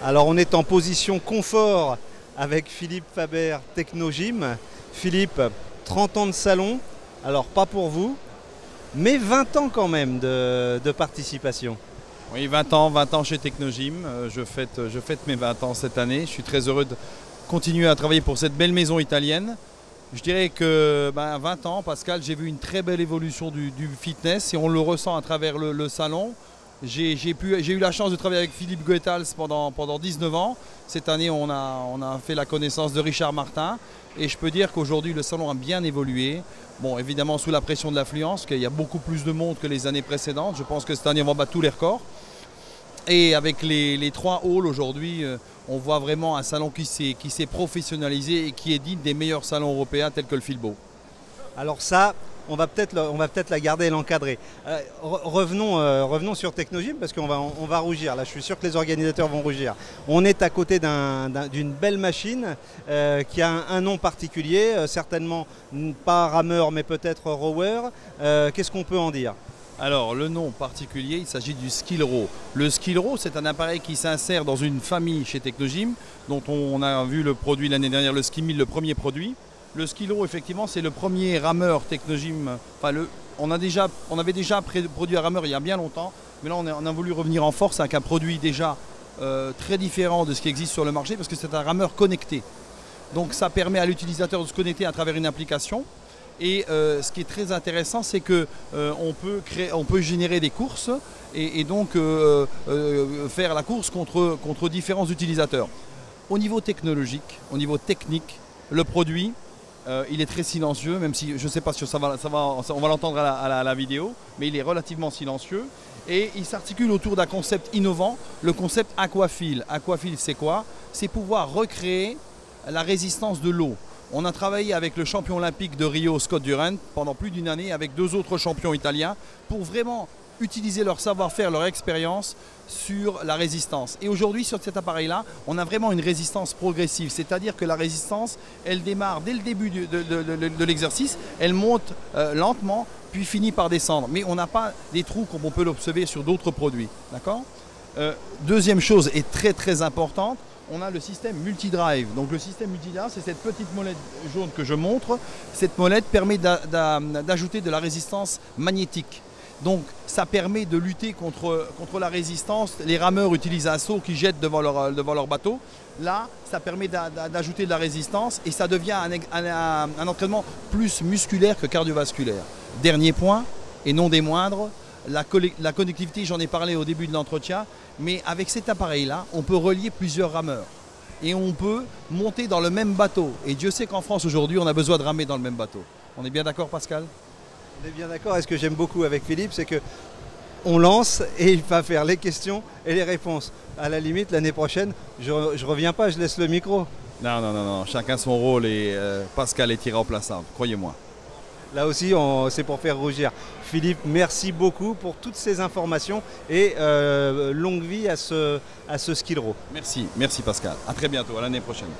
Alors on est en position confort avec Philippe Faber, Technogym. Philippe, 30 ans de salon, alors pas pour vous, mais 20 ans quand même de participation. Oui, 20 ans chez Technogym. Je fête mes 20 ans cette année. Je suis très heureux de continuer à travailler pour cette belle maison italienne. Je dirais que 20 ans, Pascal, j'ai vu une très belle évolution du fitness et on le ressent à travers le salon. J'ai eu la chance de travailler avec Philippe Goethals pendant 19 ans. Cette année, on a fait la connaissance de Richard Martin. Et je peux dire qu'aujourd'hui, le salon a bien évolué. Bon, évidemment, sous la pression de l'affluence, qu'il y a beaucoup plus de monde que les années précédentes. Je pense que cette année, on va battre tous les records. Et avec les 3 halls aujourd'hui, on voit vraiment un salon qui s'est professionnalisé et qui est digne des meilleurs salons européens tels que le Filbo. Alors ça, on va peut-être la garder et l'encadrer. Revenons sur Technogym parce qu'on va rougir. Là, je suis sûr que les organisateurs vont rougir. On est à côté d'une belle machine qui a un nom particulier, certainement pas rameur mais peut-être rower. Qu'est-ce qu'on peut en dire ? Alors, le nom particulier, il s'agit du Skilro. Le Skilro, c'est un appareil qui s'insère dans une famille chez Technogym, dont on a vu le produit l'année dernière, le Ski 1000, le premier produit. Le Skilro, effectivement, c'est le premier rameur Technogym. Enfin, on avait déjà produit un rameur il y a bien longtemps, mais là, on a voulu revenir en force avec un produit déjà très différent de ce qui existe sur le marché, parce que c'est un rameur connecté. Donc, ça permet à l'utilisateur de se connecter à travers une application. Et ce qui est très intéressant, c'est qu'on peut générer des courses et donc faire la course contre différents utilisateurs. Au niveau technologique, au niveau technique, le produit, il est très silencieux, même si je ne sais pas si on va l'entendre à la vidéo, mais il est relativement silencieux. Et il s'articule autour d'un concept innovant, le concept aquafil. Aquafil, c'est quoi? C'est pouvoir recréer la résistance de l'eau. On a travaillé avec le champion olympique de Rio, Scott Durant, pendant plus d'une année, avec 2 autres champions italiens, pour vraiment utiliser leur savoir-faire, leur expérience sur la résistance. Et aujourd'hui, sur cet appareil-là, on a vraiment une résistance progressive, c'est-à-dire que la résistance, elle démarre dès le début de l'exercice, elle monte lentement, puis finit par descendre. Mais on n'a pas des trous comme on peut l'observer sur d'autres produits. D'accord ? Deuxième chose, et très très importante, on a le système multi-drive. Donc le système multi-drive, c'est cette petite molette jaune que je montre. Cette molette permet d'ajouter de la résistance magnétique. Donc ça permet de lutter contre la résistance. Les rameurs utilisent un seau qu'ils jettent devant leur bateau. Là, ça permet d'ajouter de la résistance et ça devient un entraînement plus musculaire que cardiovasculaire. Dernier point, et non des moindres, la connectivité, j'en ai parlé au début de l'entretien, mais avec cet appareil-là, on peut relier plusieurs rameurs. Et on peut monter dans le même bateau. Et Dieu sait qu'en France, aujourd'hui, on a besoin de ramer dans le même bateau. On est bien d'accord, Pascal ? On est bien d'accord. Et ce que j'aime beaucoup avec Philippe, c'est qu'on lance et il va faire les questions et les réponses. À la limite, l'année prochaine, je reviens pas, je laisse le micro. Non. Chacun son rôle et Pascal est irremplaçable, croyez-moi. Là aussi, c'est pour faire rougir. Philippe, merci beaucoup pour toutes ces informations et longue vie à ce Skilro. Merci Pascal. À très bientôt, à l'année prochaine.